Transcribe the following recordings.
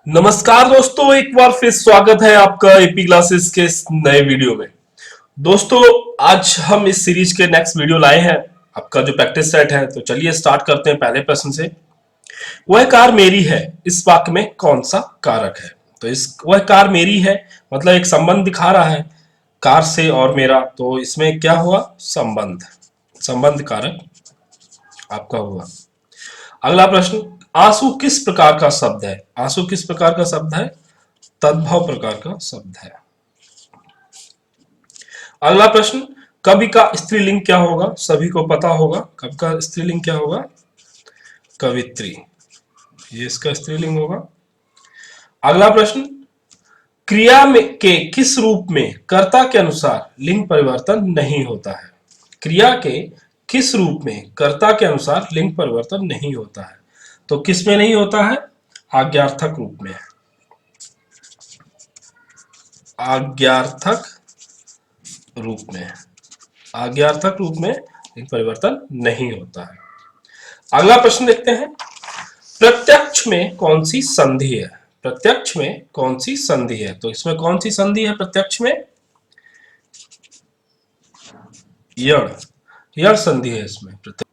नमस्कार दोस्तों, एक बार फिर स्वागत है आपका एपी क्लासेस के इस नए वीडियो में। दोस्तों, आज हम इस सीरीज के नेक्स्ट वीडियो लाए हैं, आपका जो प्रैक्टिस सेट है। तो चलिए स्टार्ट करते हैं पहले प्रश्न से। वह कार मेरी है, इस वाक्य में कौन सा कारक है? तो इस वह कार मेरी है मतलब एक संबंध दिखा रहा है कार से और मेरा, तो इसमें क्या हुआ? संबंध कारक आपका हुआ। अगला प्रश्न, आंसू किस प्रकार का शब्द है? आंसू किस प्रकार का शब्द है? तद्भव प्रकार का शब्द है। अगला प्रश्न, कवि का स्त्रीलिंग क्या होगा? सभी को पता होगा कवि का स्त्रीलिंग क्या होगा? कवित्री, ये इसका स्त्रीलिंग होगा। अगला प्रश्न, क्रिया में के किस रूप में कर्ता के अनुसार लिंग परिवर्तन नहीं होता है? क्रिया के किस रूप में कर्ता के अनुसार लिंग परिवर्तन नहीं होता है? तो किस में नहीं होता है? आज्ञार्थक रूप में। आज्ञार्थक रूप में, आज्ञार्थक रूप में लिंग परिवर्तन नहीं होता है। अगला प्रश्न देखते हैं, प्रत्यक्ष में कौन सी संधि है? प्रत्यक्ष में कौन सी संधि है? तो इसमें कौन सी संधि है प्रत्यक्ष में? यण, यण संधि है इसमें प्रत्यक्ष।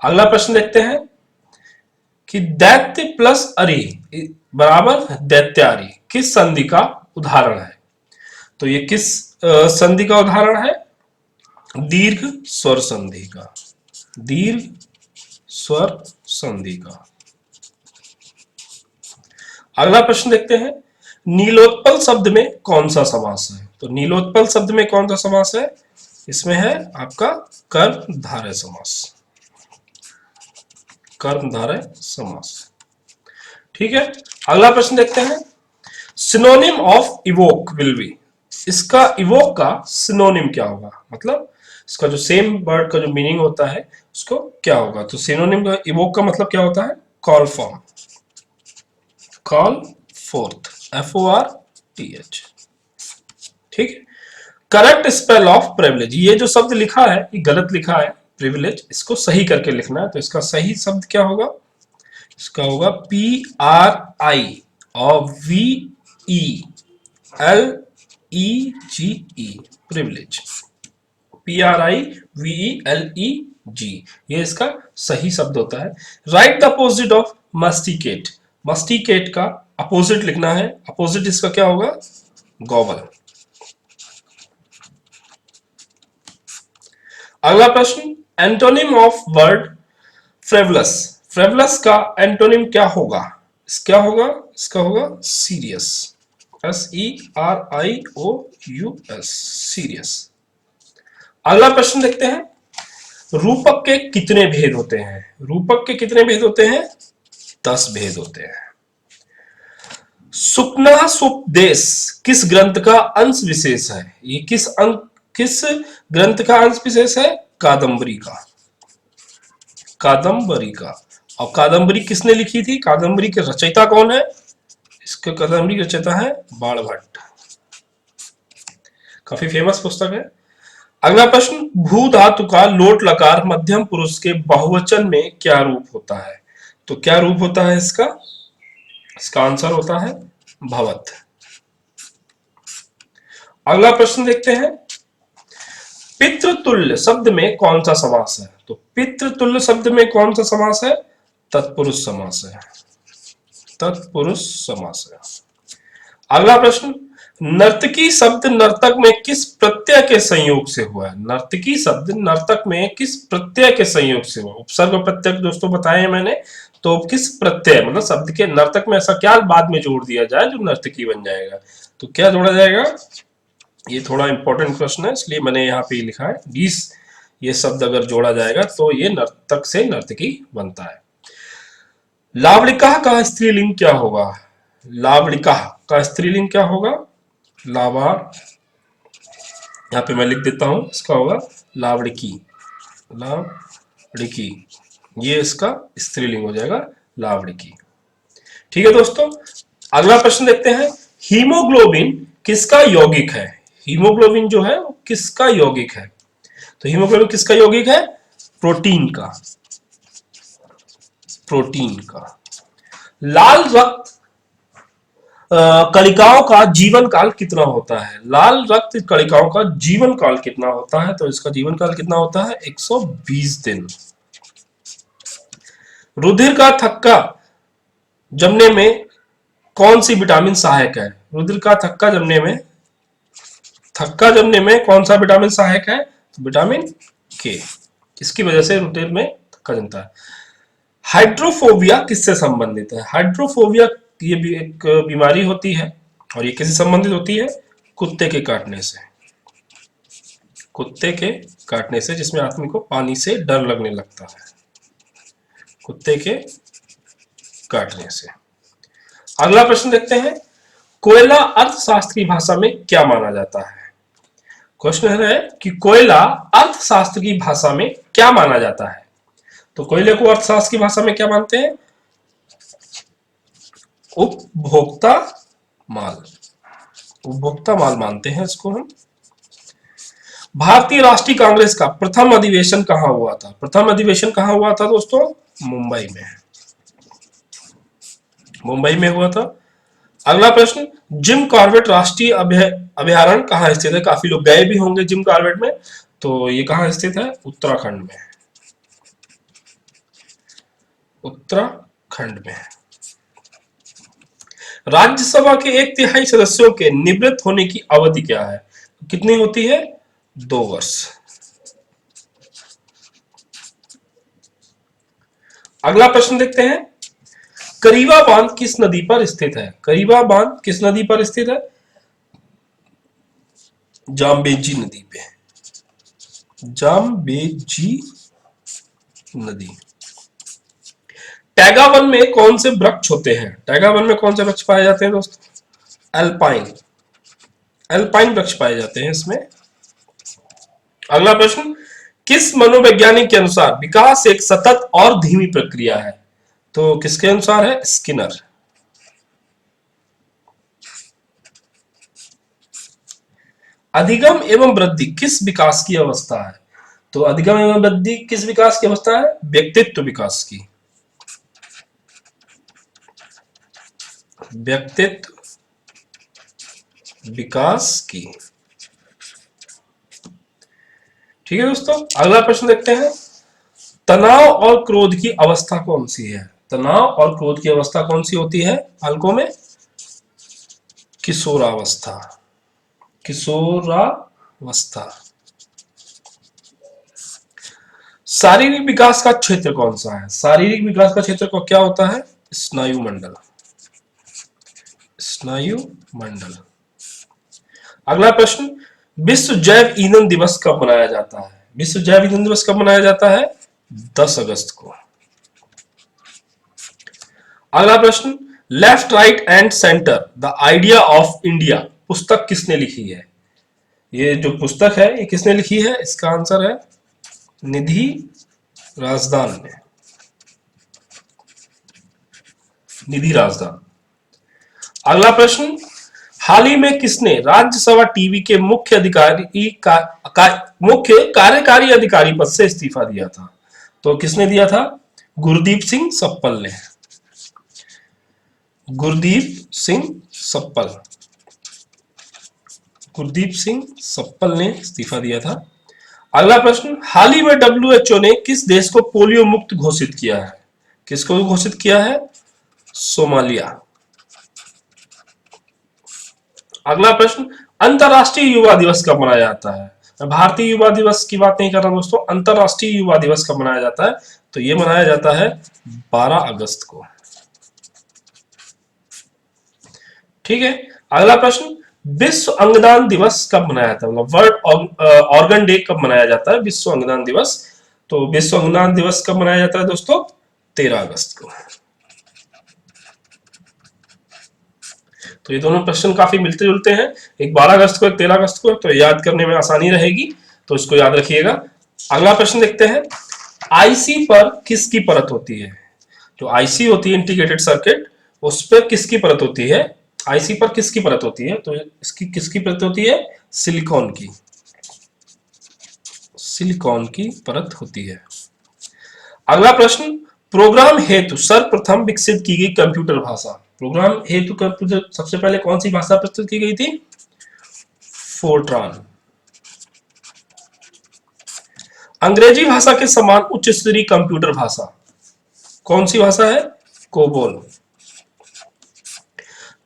अगला प्रश्न देखते हैं कि दैत्य प्लस अरि बराबर दैत्यारि किस संधि का उदाहरण है? तो ये किस संधि का उदाहरण है? दीर्घ स्वर संधि का, दीर्घ स्वर संधि का। अगला प्रश्न देखते हैं, नीलोत्पल शब्द में कौन सा समास है? तो नीलोत्पल शब्द में कौन सा समास है? इसमें है आपका कर्मधारय समास, कर्मधारय समास। ठीक है। अगला प्रश्न देखते हैं, synonym of evoke will be, इसका इवोक का सिनोनिम क्या होगा? मतलब इसका जो सेम वर्ड का जो मीनिंग होता है उसको क्या होगा? तो सिनोनिम का इवोक का मतलब क्या होता है? Call form, call fourth, FORTH। ठीक है। करेक्ट स्पेल ऑफ प्रिविलेज, ये जो शब्द लिखा है ये गलत लिखा है, प्रिविलेज, इसको सही करके लिखना है। तो इसका सही शब्द क्या होगा? इसका होगा PRI और VELEGE, प्रिविलेज, PRIVELEG, ये इसका सही शब्द होता है। राइट द अपोजिट ऑफ मस्टिकेट, मस्टिकेट का अपोजिट लिखना है। अपोजिट इसका क्या होगा? गॉबल। अगला प्रश्न, एंटोनिम ऑफ वर्ड फ्रेवलस, फ्रेवलस का एंटोनिम क्या होगा? क्या होगा? इसका होगा सीरियस, SERIOUS, सीरियस। अगला प्रश्न देखते हैं, रूपक के कितने भेद होते हैं? रूपक के कितने भेद होते हैं? 10 भेद होते हैं। सुपना सुपदेश किस ग्रंथ का अंश विशेष है? ये किस ग्रंथ का अंश विशेष है? कादंबरी का, कादंबरी का। और कादंबरी किसने लिखी थी? कादंबरी के रचयिता कौन है? इसके कादंबरी के रचयिता है बाणभट्ट, काफी फेमस पुस्तक है। अगला प्रश्न, भू धातु का लोट लकार मध्यम पुरुष के बहुवचन में क्या रूप होता है? तो क्या रूप होता है इसका? इसका आंसर होता है भवत। अगला प्रश्न देखते हैं, पितृतुल्य शब्द में कौन सा समास है? तो पितृतुल्य शब्द में कौन सा समास है? तत्पुरुष समास है, तत्पुरुष समास है। अगला प्रश्न, नर्तकी शब्द नर्तक में किस प्रत्यय के संयोग से हुआ है? नर्तकी शब्द नर्तक में किस प्रत्यय के संयोग से हुआ? उपसर्ग प्रत्यय दोस्तों बताए हैं मैंने, तो किस प्रत्यय मतलब शब्द के नर्तक में ऐसा क्या बाद में जोड़ दिया जाए जो नर्तकी बन जाएगा? तो क्या जोड़ा जाएगा? ये थोड़ा इंपॉर्टेंट प्रश्न है, इसलिए मैंने यहाँ पे लिखा है 20, ये शब्द अगर जोड़ा जाएगा तो ये नर्तक से नर्तकी बनता है। लावणिका का स्त्रीलिंग क्या होगा? लावणिका का स्त्रीलिंग क्या होगा? लावा, यहाँ पे मैं लिख देता हूं, इसका होगा लावणिकी, लावणिकी, ये इसका स्त्रीलिंग हो जाएगा लावणिकी। ठीक है दोस्तों। अगला प्रश्न देखते हैं, हीमोग्लोबिन किसका यौगिक है? हीमोग्लोबिन जो है वो किसका यौगिक है? तो हीमोग्लोबिन किसका यौगिक है? प्रोटीन का, प्रोटीन का। लाल रक्त कलिकाओं का जीवन काल कितना होता है? लाल रक्त कलिकाओं का जीवन काल कितना होता है? तो इसका जीवन काल कितना होता है? 120 दिन। रुधिर का थक्का जमने में कौन सी विटामिन सहायक है? रुधिर का थक्का जमने में कौन सा विटामिन सहायक है? तो विटामिन के। इसकी वजह से रुधिर में थक्का जमता है। हाइड्रोफोबिया किससे संबंधित है? हाइड्रोफोबिया ये भी एक बीमारी होती है और ये किससे संबंधित होती है? कुत्ते के काटने से। कुत्ते के काटने से, जिसमें आदमी को पानी से डर लगने लगता है, कुत्ते के काटने से। अगला प्रश्न देखते हैं, कोयला अर्थशास्त्र की भाषा में क्या माना जाता है? क्वेश्चन है कि कोयला अर्थशास्त्र की भाषा में क्या माना जाता है? तो कोयले को अर्थशास्त्र की भाषा में क्या मानते हैं? उपभोक्ता माल। उपभोक्ता माल मानते हैं इसको हम। भारतीय राष्ट्रीय कांग्रेस का प्रथम अधिवेशन कहां हुआ था? प्रथम अधिवेशन कहां हुआ था दोस्तों? मुंबई में। मुंबई में हुआ था। अगला प्रश्न, जिम कॉर्बेट राष्ट्रीय अभयारण्य कहां स्थित है? काफी लोग गए भी होंगे जिम कॉर्बेट में। तो ये कहां स्थित है? उत्तराखंड में। उत्तराखंड में। राज्यसभा के 1/3 सदस्यों के निवृत्त होने की अवधि क्या है? कितनी होती है? 2 वर्ष। अगला प्रश्न देखते हैं, करीबा बांध किस नदी पर स्थित है? करीबा बांध किस नदी पर स्थित है? जाम्बेजी नदी पे। जाम्बेजी नदी। टैगा वन में कौन से वृक्ष होते हैं? टैगा वन में कौन से वृक्ष पाए जाते हैं दोस्तों? अल्पाइन। अल्पाइन वृक्ष पाए जाते हैं इसमें। अगला प्रश्न, किस मनोवैज्ञानिक के अनुसार विकास एक सतत और धीमी प्रक्रिया है? तो किसके अनुसार है? स्किनर। अधिगम एवं वृद्धि किस विकास की अवस्था है? तो अधिगम एवं वृद्धि किस विकास की अवस्था है? व्यक्तित्व विकास की। व्यक्तित्व विकास की। ठीक है दोस्तों, अगला प्रश्न देखते हैं, तनाव और क्रोध की अवस्था कौन सी है? तनाव और क्रोध की अवस्था कौन सी होती है बालकों में? किशोरावस्था। किशोरावस्था। शारीरिक विकास का क्षेत्र कौन सा है? शारीरिक विकास का क्षेत्र को क्या होता है? स्नायु मंडल। स्नायु मंडल। अगला प्रश्न, विश्व जैव ईंधन दिवस कब मनाया जाता है? विश्व जैव ईंधन दिवस कब मनाया जाता है? 10 अगस्त को। अगला प्रश्न, left right and centre the idea of India पुस्तक किसने लिखी है? ये जो पुस्तक है ये किसने लिखी है? इसका आंसर है निधि राजदान ने। निधि राजदान। अगला प्रश्न, हाल ही में किसने राज्यसभा टीवी के मुख्य कार्यकारी अधिकारी पद से इस्तीफा दिया था? तो किसने दिया था? गुरदीप सिंह सप्पल ने। गुरदीप सिंह सप्पल। गुरदीप सिंह सप्पल ने इस्तीफा दिया था। अगला प्रश्न, हाल ही में WHO ने किस देश को पोलियो मुक्त घोषित किया है? किसको घोषित किया है? सोमालिया। अगला प्रश्न, अंतरराष्ट्रीय युवा दिवस कब मनाया जाता है? मैं भारतीय युवा दिवस की बात नहीं कर रहा हूं दोस्तों, अंतरराष्ट्रीय युवा दिवस कब मनाया जाता है? तो यह मनाया जाता है 12 अगस्त को। ठीक है, अगला प्रश्न, विश्व अंगदान दिवस कब मनाया जाता है? मतलब वर्ल्ड ऑर्गन डे कब मनाया जाता है? विश्व अंगदान दिवस। तो विश्व अंगदान दिवस कब मनाया जाता है दोस्तों? 13 अगस्त को। तो ये दोनों प्रश्न काफी मिलते जुलते हैं, एक 12 अगस्त को, एक 13 अगस्त को, तो याद करने में आसानी रहेगी, तो इसको याद रखिएगा। अगला प्रश्न देखते हैं, आईसी पर किसकी परत होती है? जो आईसी होती है इंटीग्रेटेड सर्किट, उस पर किसकी परत होती है? आईसी पर किसकी परत होती है? तो इसकी किसकी परत होती है? सिलिकॉन की। सिलिकॉन की परत होती है। अगला प्रश्न, प्रोग्राम हेतु सर्वप्रथम विकसित की गई कंप्यूटर भाषा। प्रोग्राम हेतु कंप्यूटर सबसे पहले कौन सी भाषा प्रस्तुत की गई थी? फोर्ट्रान। अंग्रेजी भाषा के समान उच्च स्तरीय कंप्यूटर भाषा कौन सी भाषा है? कोबोल।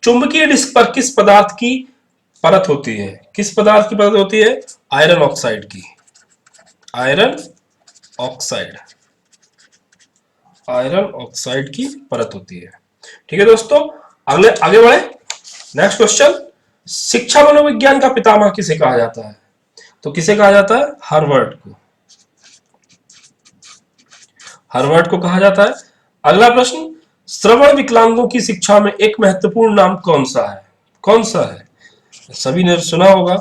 चुंबकीय डिस्क पर किस पदार्थ की परत होती है? किस पदार्थ की परत होती है? आयरन ऑक्साइड की। आयरन ऑक्साइड, आयरन ऑक्साइड की परत होती है। ठीक है दोस्तों, अगले आगे बढ़े। नेक्स्ट क्वेश्चन, शिक्षा मनोविज्ञान का पितामह किसे कहा जाता है? तो किसे कहा जाता है? हार्वर्ड को। हार्वर्ड को कहा जाता है। अगला प्रश्न, श्रवण विकलांगों की शिक्षा में एक महत्वपूर्ण नाम कौन सा है? कौन सा है? सभी ने सुना होगा,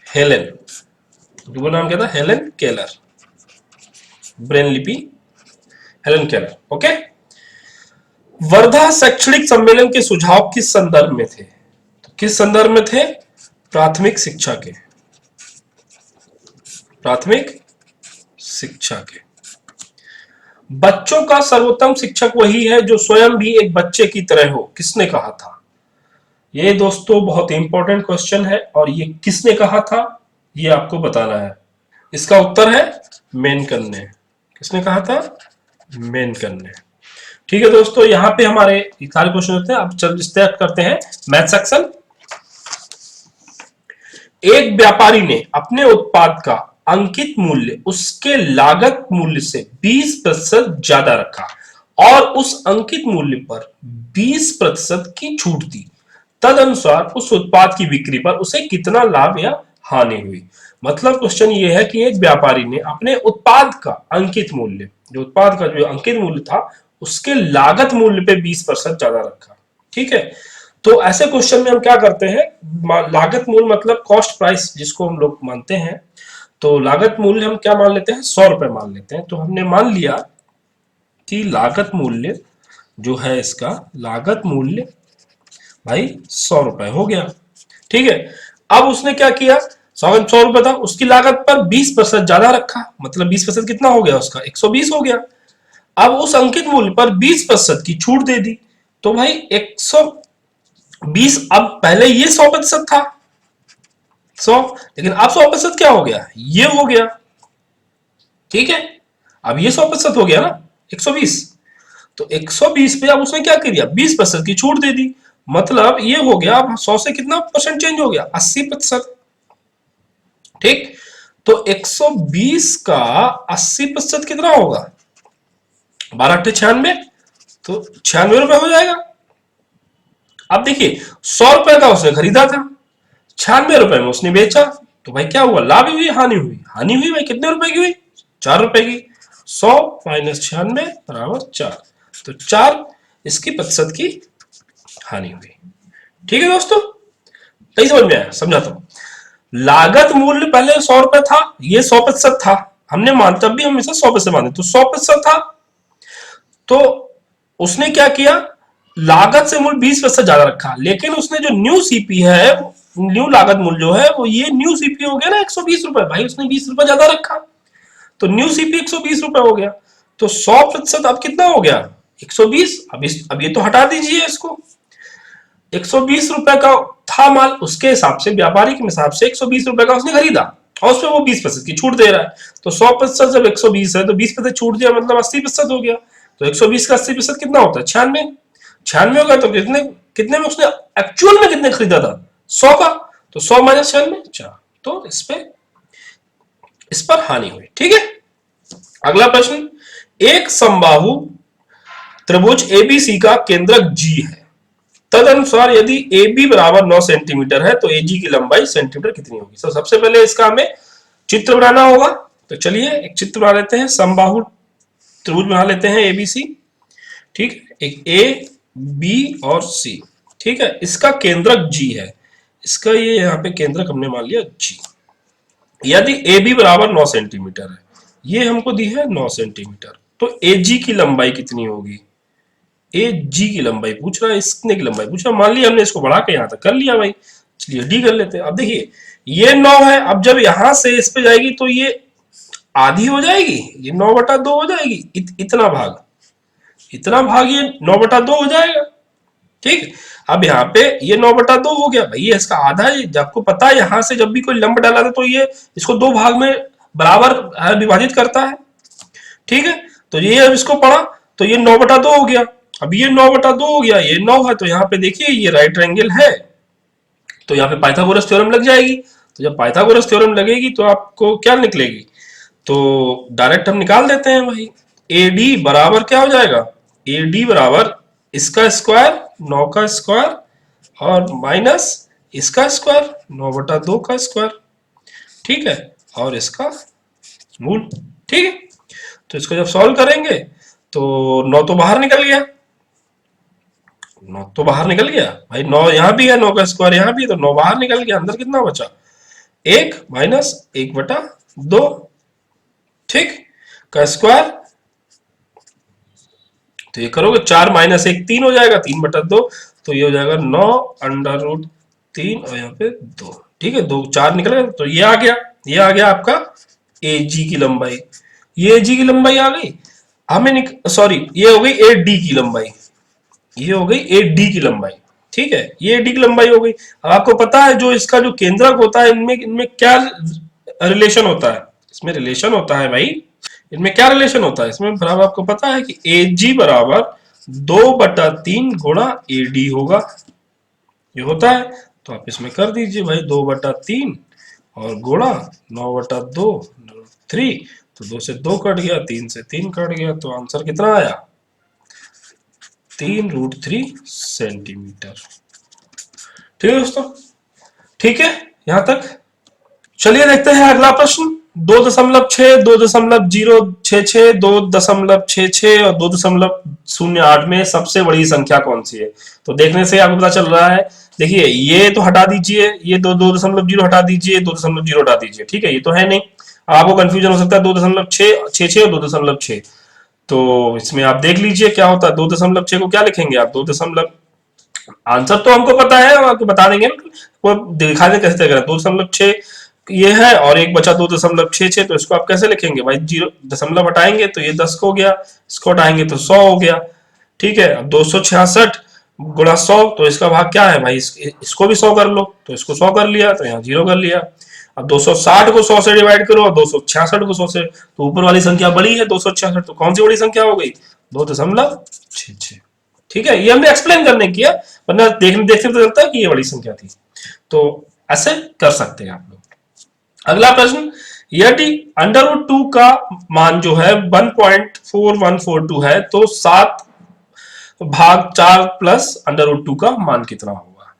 हेलेन। वो नाम क्या था? Helen Keller. ब्रेन लिपि हेलेन केलर। ओके। वर्धा शैक्षणिक सम्मेलन के सुझाव किस संदर्भ में थे? तो किस संदर्भ में थे? प्राथमिक शिक्षा के। प्राथमिक शिक्षा के। बच्चों का सर्वोत्तम शिक्षक वही है जो स्वयं भी एक बच्चे की तरह हो, किसने कहा था? ये दोस्तों बहुत इंपॉर्टेंट क्वेश्चन है, और ये किसने कहा था ये आपको बताना है। इसका उत्तर है मेनकन ने। किसने कहा था? मेनकन ने। ठीक है दोस्तों, यहां पे हमारे सारे क्वेश्चन होते हैं। अब चल स्टार्ट करते हैं मैथ सेक्शन। एक व्यापारी ने अपने उत्पाद का अंकित मूल्य उसके लागत मूल्य से 20% ज्यादा रखा और उस अंकित मूल्य पर 20% की छूट दी। तदनुसार उस उत्पाद की बिक्री पर उसे कितना लाभ या हानि हुई? मतलब क्वेश्चन ये है कि एक व्यापारी ने अपने उत्पाद का अंकित मूल्य, जो उत्पाद का जो अंकित मूल्य था, उसके लागत मूल्य पे 20% ज्यादा रखा। ठीक है, तो ऐसे क्वेश्चन में हम क्या करते हैं, लागत मूल्य मतलब कॉस्ट प्राइस जिसको हम लोग मानते हैं, तो लागत मूल्य हम क्या मान लेते हैं? 100 रुपए मान लेते हैं। तो हमने मान लिया कि लागत मूल्य जो है, इसका लागत मूल्य भाई 100 रुपए हो गया। ठीक है, अब उसने क्या किया, 100 रुपए था, उसकी लागत पर 20% ज्यादा रखा, मतलब 20% कितना हो गया उसका? 120 हो गया। अब उस अंकित मूल्य पर 20% की छूट दे दी, तो भाई 120, अब पहले ये 100% था 100, लेकिन अब 100% क्या हो गया? ये हो गया। ठीक है, अब ये 100% हो गया ना 120, तो 120 पे अब उसने क्या कर दिया? 20% की छूट दे दी, मतलब ये हो गया, अब 100 से कितना परसेंट चेंज हो गया? 80%। ठीक, तो 120 का 80% कितना होगा? 12 96, तो 96 रुपए हो जाएगा। अब देखिए, 100 रुपए का उसने खरीदा था, 96 रुपए में उसने बेचा, तो भाई क्या हुआ? लाभ हुई, हानि हुई? हानि हुई भाई। कितने रुपए की हुई? 4 रुपए की। 100 माइनस 96 बराबर 4, तो 4 इसकी प्रतिशत की हानि हुई। ठीक है दोस्तों, नहीं समझ में आया? समझाता हूं। लागत मूल्य पहले 100 रुपए था, ये 100% था, हमने मान तब भी हमेशा 100% माने, तो 100% था, तो उसने क्या किया? लागत से मूल्य 20% ज्यादा रखा, लेकिन उसने जो न्यू सीपी है, न्यू लागत मूल्य जो है, वो ये न्यू सीपी हो गया ना 120 रुपए, भाई उसने 20 रुपए ज्यादा रखा, तो न्यू सीपी 120 रुपए हो गया। तो 100% अब कितना हो गया? 120। अब ये तो हटा दीजिए इसको, 120 रुपए का था माल, उसके हिसाब से, व्यापारी के हिसाब से 120 रुपए का उसने खरीदा, और उसमें वो 20% की छूट दे रहा है, तो 100% जब 120 है तो 20% छूट दिया, मतलब 80% हो गया। तो 120 का 80% कितना होता है? 96। 96 हो गया, तो कितने कितने में उसने एक्चुअल में कितने खरीदा था? 100 का, तो 100 माइनस 96 4, तो इस पर हानि हुई। ठीक है, अगला प्रश्न, एक समबाहु त्रिभुज एबीसी का केंद्रक जी है, तदनुसार यदि ए बी बराबर 9 सेंटीमीटर है तो एजी की लंबाई सेंटीमीटर कितनी होगी? तो सबसे पहले इसका हमें चित्र बनाना होगा, तो चलिए एक चित्र बना लेते हैं। समबाहु त्रिभुज बना लेते हैं एबीसी। ठीक है, एक ए बी और सी। ठीक है, इसका केंद्रक जी है, इसका ये यहाँ पे केंद्रक हमने मान लिया जी। यदि ए बी बराबर 9 सेंटीमीटर है, ये हमको दी है 9 सेंटीमीटर, तो ए जी की लंबाई कितनी होगी? ए जी की लंबाई पूछ रहा है, इसने की लंबाई पूछ रहा है। मान लिया हमने इसको बढ़ा के यहां तक कर लिया भाई, चलिए डी कर लेते हैं। अब देखिए, ये 9 है, अब जब यहां से इस पे जाएगी तो ये आधी हो जाएगी, ये 9/2 हो जाएगी, इतना भाग, इतना भाग ये 9/2 हो जाएगा। ठीक, अब यहाँ पे ये 9/2 हो गया भाई, ये इसका आधा है। जब आपको पता है यहां से जब भी कोई लंब डाला था तो ये इसको दो भाग में बराबर विभाजित करता है। ठीक है, तो ये अब इसको पढ़ा तो ये 9/2 हो गया। अब ये 9/2 हो गया, ये 9 है, तो यहाँ पे देखिए ये राइट एंगल है, तो यहाँ पे पाइथागोरस थ्योरम लग जाएगी। तो जब पाइथागोरस थ्योरम लगेगी तो आपको क्या निकलेगी, तो डायरेक्ट हम निकाल देते हैं भाई। ए डी बराबर क्या हो जाएगा, ए डी बराबर इसका स्क्वायर 9 का स्क्वायर और माइनस इसका स्क्वायर 9/2 का स्क्वायर। ठीक है, और इसका मूल। ठीक है, तो इसको जब सॉल्व करेंगे तो 9 तो बाहर निकल गया, 9 तो बाहर निकल गया भाई, 9 यहां भी है, 9 का स्क्वायर यहां भी है, तो 9 बाहर निकल गया। अंदर कितना बचा, 1 माइनस 1/2। ठीक, का स्क्वायर, तो ये करोगे 4 माइनस 1 3 हो जाएगा, 3/2, तो ये हो जाएगा 9√3 और यहाँ पे 2। ठीक है, 2 4 निकल गया, तो ये आ गया, ये आ गया आपका ए जी की लंबाई। ये जी की लंबाई आ गई। हमें सॉरी, ये हो गई ए डी की लंबाई, ये हो गई ए डी की लंबाई। ठीक है, ये डी की लंबाई हो गई। अब आपको पता है जो इसका जो केंद्रक होता है, इनमें इनमें क्या रिलेशन होता है, इसमें रिलेशन होता है भाई, इनमें क्या रिलेशन होता है, इसमें बराबर आपको पता है कि ए जी बराबर 2/3 गुणा ए डी होगा, ये होता है। तो आप इसमें कर दीजिए भाई 2/3 और गुणा 9/2 3, तो 2 से 2 कट गया, 3 से 3 कट गया, तो आंसर कितना आया, 3√3 सेंटीमीटर। ठीक है दोस्तों, ठीक है यहां तक। चलिए देखते हैं अगला प्रश्न। 2.6, 2.066, 2.66 और 2.08 में सबसे बड़ी संख्या कौन सी है। तो देखने से आपको पता चल रहा है, देखिए ये तो हटा दीजिए, ये 2.0 हटा दीजिए, 2.0 हटा दीजिए। ठीक है, ये तो है नहीं, आपको कंफ्यूजन हो सकता है 2.666 और 2.6। तो इसमें आप देख लीजिए क्या होता है। 2.6 को क्या लिखेंगे आप, 2. आंसर तो हमको पता है, हम आपको बता देंगे, वो दिखा दें कैसे करें। 2.6 ये है और एक बचा 2.66, तो इसको आप कैसे लिखेंगे भाई, 0 दशमलव हटाएंगे तो ये 10 हो गया, इसको हटाएंगे तो 100 हो गया। ठीक है, अब 266 गुणा 100, तो इसका भाग क्या है भाई, इसको भी 100 कर लो, तो इसको 100 कर लिया, तो यहाँ 0 कर लिया। अब 260 को 100 से डिवाइड करो और 266 को 100 से, तो ऊपर वाली संख्या बड़ी है 266, तो कौन सी बड़ी संख्या हो गई, 2.66। ठीक है, ये हमने एक्सप्लेन करने किया, वरना देखने तो लगता है कि ये बड़ी संख्या थी। तो ऐसे कर सकते हैं आप लोग। अगला प्रश्न, यदि √2 का मान जो है 1.4142 है, तो 7/4 प्लस √2 का मान कितना होगा।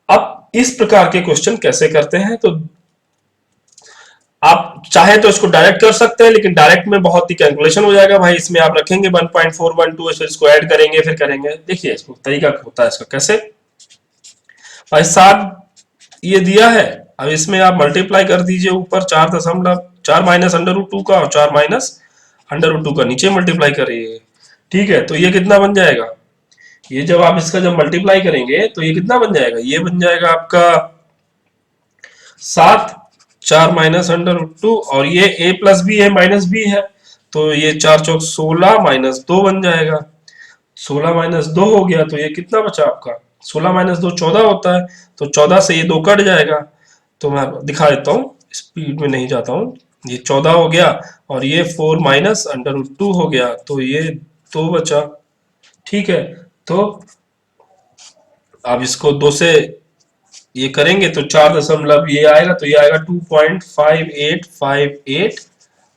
अब इस प्रकार के क्वेश्चन कैसे करते हैं, तो आप चाहे तो इसको डायरेक्ट कर सकते हैं, लेकिन डायरेक्ट में बहुत ही कैलकुलेशन हो जाएगा भाई। इसमें आप रखेंगे 1.412, इसको ऐड करेंगे, फिर करेंगे। देखिए इसको तरीका होता है इसका कैसे भाई, 7 ये दिया है, अब इसमें आप मल्टीप्लाई कर दीजिए ऊपर 4 माइनस √2 का और 4 माइनस √2 का नीचे मल्टीप्लाई करिए। ठीक है, तो ये कितना बन जाएगा, ये जब आप इसका जब मल्टीप्लाई करेंगे तो ये कितना बन जाएगा, ये बन जाएगा आपका 7, 4 माइनस √2 और ये a प्लस बी है माइनस बी है, तो ये 4 चौक 16 माइनस 2 बन जाएगा। 16 माइनस 2 हो गया, तो ये कितना बचा आपका, 16 माइनस 2 14 होता है, तो 14 से ये 2 कट जाएगा। तो मैं दिखा देता हूँ, स्पीड में नहीं जाता हूँ। ये 14 हो गया और ये 4 माइनस √2 हो गया, तो ये 2 बचा। ठीक है, तो अब इसको 2 से ये करेंगे तो 4 दशमलव ये आएगा, तो ये आएगा 2.5858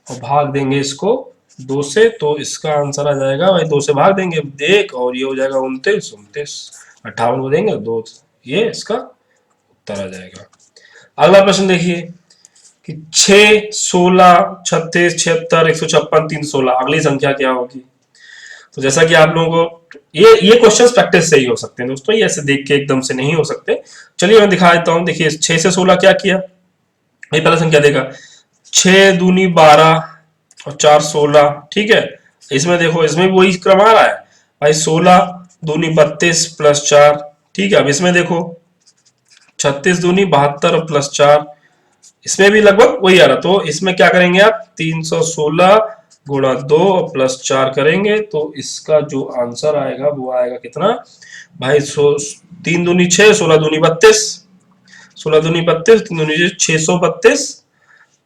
और भाग देंगे इसको 2 से, तो इसका आंसर आ जाएगा भाई, 2 से भाग देंगे देख, और ये हो जाएगा 29, 58 को देंगे 2, ये इसका उत्तर आ जाएगा। अगला प्रश्न देखिए कि 6, 16, 36, 76, 156, 316 अगली संख्या क्या होगी। तो जैसा कि आप लोगों को ये क्वेश्चंस प्रैक्टिस से ही हो सकते हैं दोस्तों, ये ऐसे देख के एकदम से नहीं हो सकते। चलिए मैं दिखा देता हूं। देखिए 6 से 16 क्या किया, ये पहला संख्या देगा 6 दूनी 12 और 4 16। ठीक है, इसमें देखो इसमें वही क्रम आ रहा है भाई, 16 दूनी 32 प्लस 4। ठीक है, अब इसमें देखो 36 दूनी 72 और प्लस 4, इसमें भी लगभग वही आ रहा। तो इसमें क्या करेंगे आप, 316 गुणा 2 प्लस 4 करेंगे तो इसका जो आंसर आएगा वो आएगा कितना भाई? 3 दूनी 6, 16 दूनी 32, 16 दूनी 32, 3 दूनी 632,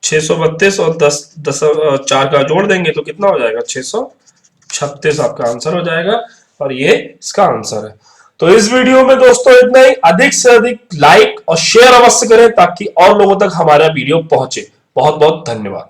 632 और 10 10 4 का जोड़ देंगे तो कितना हो जाएगा? 636 आपका आंसर हो जाएगा और ये इसका आंसर है। तो इस वीडियो में दोस्तों इतना ही। अधिक से अधिक लाइक और शेयर अवश्य करें ताकि और लोगों तक हमारा वीडियो पहुंचे। बहुत बहुत धन्यवाद।